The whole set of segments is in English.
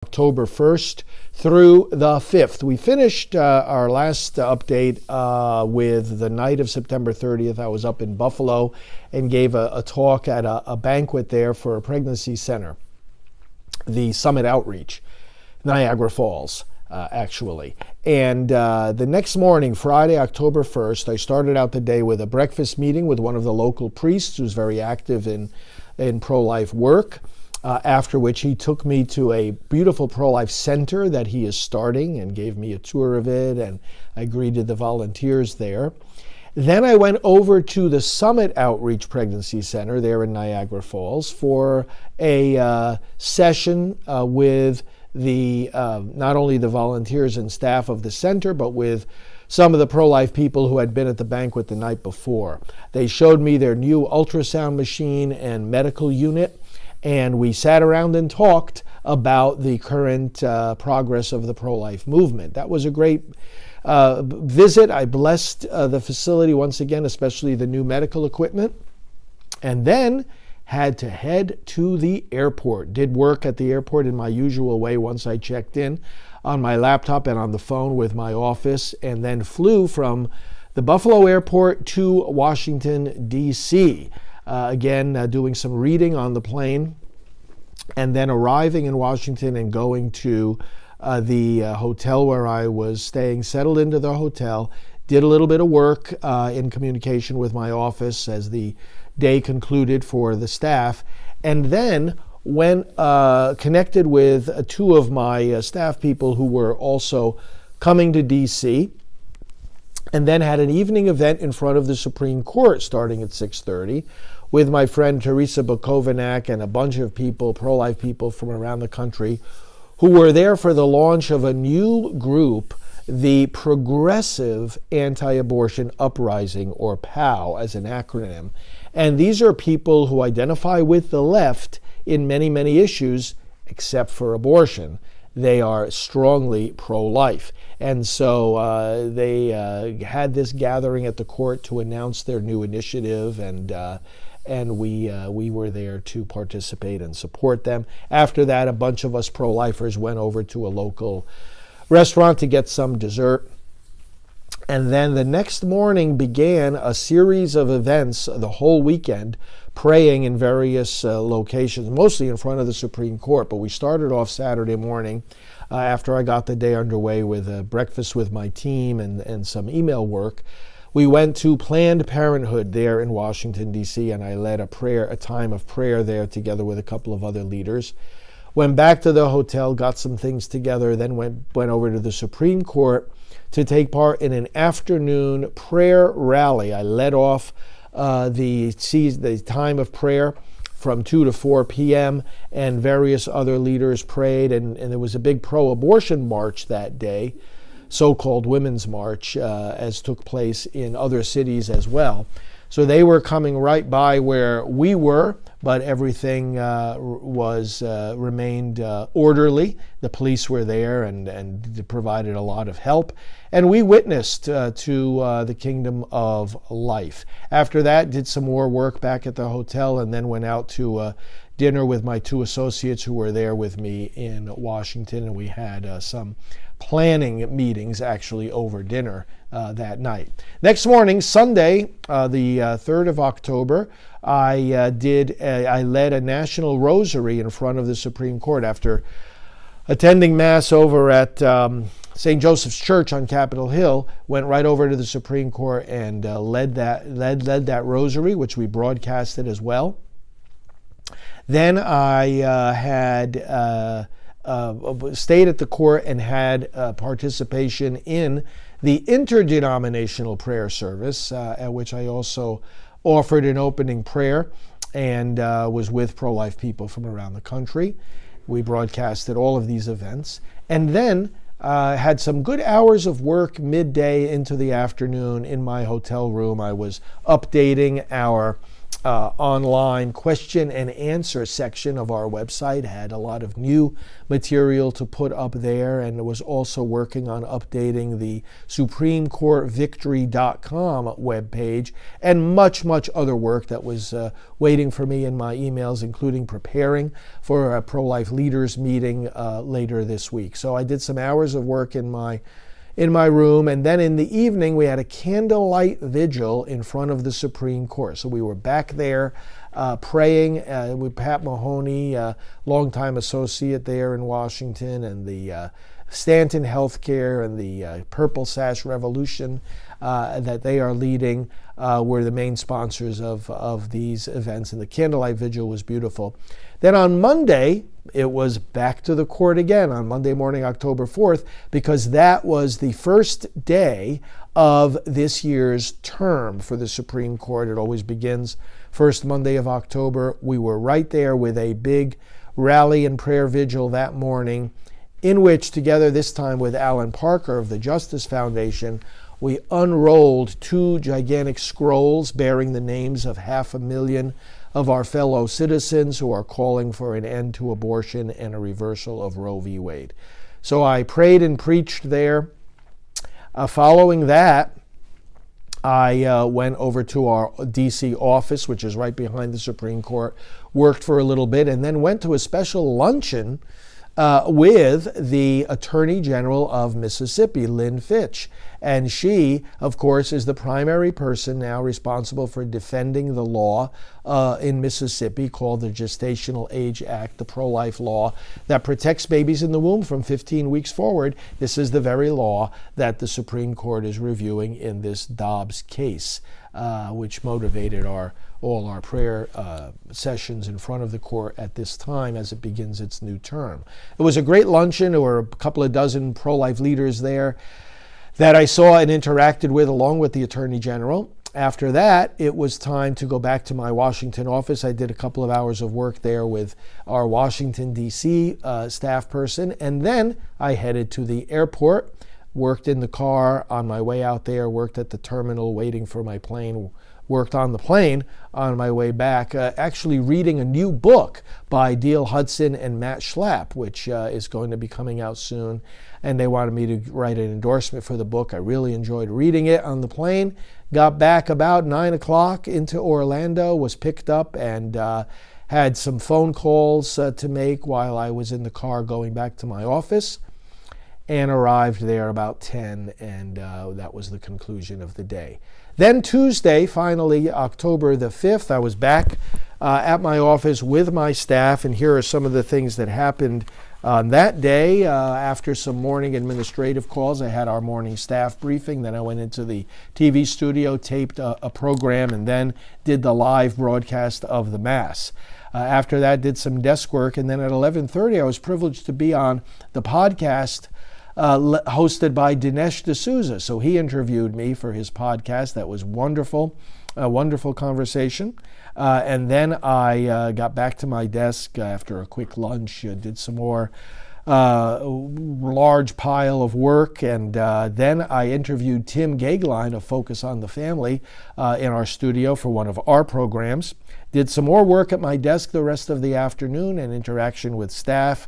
October 1st through the 5th. We finished our last update with the night of September 30th. I was up in Buffalo and gave a talk at a banquet there for a pregnancy center, the Summit Outreach, Niagara Falls, actually. And the next morning, Friday, October 1st, I started out the day with a breakfast meeting with one of the local priests who's very active in pro-life work. After which he took me to a beautiful pro-life center that he is starting and gave me a tour of it, and I greeted the volunteers there. Then I went over to the Summit Outreach Pregnancy Center there in Niagara Falls for a session with the not only the volunteers and staff of the center, but with some of the pro-life people who had been at the banquet the night before. They showed me their new ultrasound machine and medical unit, and we sat around and talked about the current progress of the pro-life movement. That was a great visit. I blessed the facility once again, especially the new medical equipment, and then had to head to the airport. Did work at the airport in my usual way once I checked in on my laptop and on the phone with my office, and then flew from the Buffalo airport to Washington, D.C., doing some reading on the plane, and then arriving in Washington and going to the hotel where I was staying, settled into the hotel, did a little bit of work in communication with my office as the day concluded for the staff, and then connected with two of my staff people who were also coming to D.C., and then had an evening event in front of the Supreme Court starting at 6:30 with my friend Teresa Bukovac and a bunch of people, pro-life people from around the country, who were there for the launch of a new group, the Progressive Anti-Abortion Uprising, or POW as an acronym. And these are people who identify with the left in many, many issues, except for abortion. They are strongly pro-life. And so they had this gathering at the court to announce their new initiative, and we were there to participate and support them. After that, a bunch of us pro-lifers went over to a local restaurant to get some dessert. And then the next morning began a series of events the whole weekend, praying in various locations, mostly in front of the Supreme Court. But we started off Saturday morning after I got the day underway with a breakfast with my team and some email work. We went to Planned Parenthood there in Washington, D.C., and I led a time of prayer there together with a couple of other leaders. Went back to the hotel, got some things together, then went over to the Supreme Court to take part in an afternoon prayer rally. I led off the time of prayer from 2 to 4 p.m., and various other leaders prayed, and there was a big pro-abortion march that day, so-called Women's March, as took place in other cities as well. So they were coming right by where we were, but everything remained orderly. The police were there and provided a lot of help. And we witnessed to the Kingdom of Life. After that, did some more work back at the hotel, and then went out to dinner with my two associates who were there with me in Washington, and we had some planning meetings actually over dinner that night. Next morning, Sunday, the 3rd of October, I led a national rosary in front of the Supreme Court after attending Mass over at St. Joseph's Church on Capitol Hill. Went right over to the Supreme Court and led that rosary, which we broadcasted as well. Then I had stayed at the court and had participation in the interdenominational prayer service, at which I also offered an opening prayer and was with pro-life people from around the country. We broadcasted all of these events, and then had some good hours of work midday into the afternoon in my hotel room. I was updating our online question and answer section of our website. Had a lot of new material to put up there, and was also working on updating the SupremeCourtVictory.com webpage, and much other work that was waiting for me in my emails, including preparing for a pro-life leaders meeting later this week. So I did some hours of work in my room, and then in the evening we had a candlelight vigil in front of the Supreme Court. So we were back there praying with Pat Mahoney, longtime associate there in Washington, and the Stanton Healthcare and the Purple Sash Revolution that they are leading were the main sponsors of these events, and the candlelight vigil was beautiful. Then on Monday, it was back to the court again on Monday morning, October 4th, because that was the first day of this year's term for the Supreme Court. It always begins first Monday of October. We were right there with a big rally and prayer vigil that morning, in which, together this time with Alan Parker of the Justice Foundation, we unrolled 2 gigantic scrolls bearing the names of 500,000 of our fellow citizens who are calling for an end to abortion and a reversal of Roe v. Wade. So I prayed and preached there. Following that, I went over to our D.C. office, which is right behind the Supreme Court, worked for a little bit, and then went to a special luncheon with the Attorney General of Mississippi, Lynn Fitch. And she, of course, is the primary person now responsible for defending the law in Mississippi called the Gestational Age Act, the pro-life law that protects babies in the womb from 15 weeks forward. This is the very law that the Supreme Court is reviewing in this Dobbs case, which motivated all our prayer sessions in front of the court at this time as it begins its new term. It was a great luncheon. There were a couple of dozen pro-life leaders there that I saw and interacted with, along with the Attorney General. After that, it was time to go back to my Washington office. I did a couple of hours of work there with our Washington, D.C. Staff person, and then I headed to the airport, worked in the car on my way out there, worked at the terminal waiting for my plane, worked on the plane on my way back, actually reading a new book by Diehl Hudson and Matt Schlapp, which is going to be coming out soon. And they wanted me to write an endorsement for the book. I really enjoyed reading it on the plane. Got back about 9 o'clock into Orlando, was picked up, and had some phone calls to make while I was in the car going back to my office, and arrived there about 10, and that was the conclusion of the day. Then Tuesday, finally, October the 5th, I was back at my office with my staff, and here are some of the things that happened on that day. After some morning administrative calls, I had our morning staff briefing. Then I went into the TV studio, taped a program, and then did the live broadcast of the Mass. After that, did some desk work, and then at 11:30, I was privileged to be on the podcast hosted by Dinesh D'Souza. So he interviewed me for his podcast. That was wonderful, a wonderful conversation. And then I got back to my desk after a quick lunch, did some more large pile of work, and then I interviewed Tim Gagline of Focus on the Family in our studio for one of our programs. Did some more work at my desk the rest of the afternoon and interaction with staff.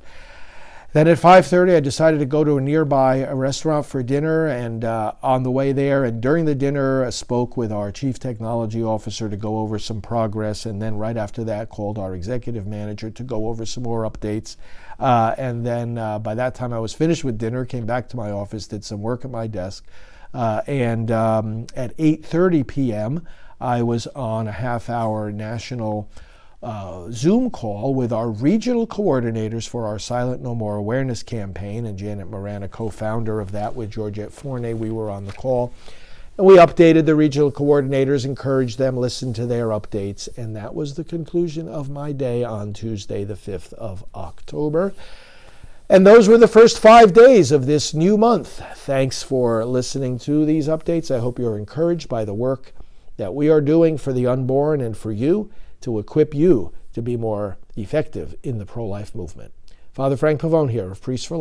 Then at 5:30, I decided to go to a nearby restaurant for dinner, and on the way there and during the dinner, I spoke with our Chief Technology Officer to go over some progress, and then right after that, called our Executive Manager to go over some more updates. And then by that time, I was finished with dinner, came back to my office, did some work at my desk, and at 8:30 p.m., I was on a half-hour national Zoom call with our regional coordinators for our Silent No More awareness campaign, and Janet Moran, a co-founder of that with Georgette Fournier. We were on the call, and we updated the regional coordinators, encouraged them, listened to their updates, and that was the conclusion of my day on Tuesday, the 5th of October. And those were the first 5 days of this new month. Thanks for listening to these updates. I hope you're encouraged by the work that we are doing for the unborn and for you, to equip you to be more effective in the pro-life movement. Father Frank Pavone here of Priests for Life.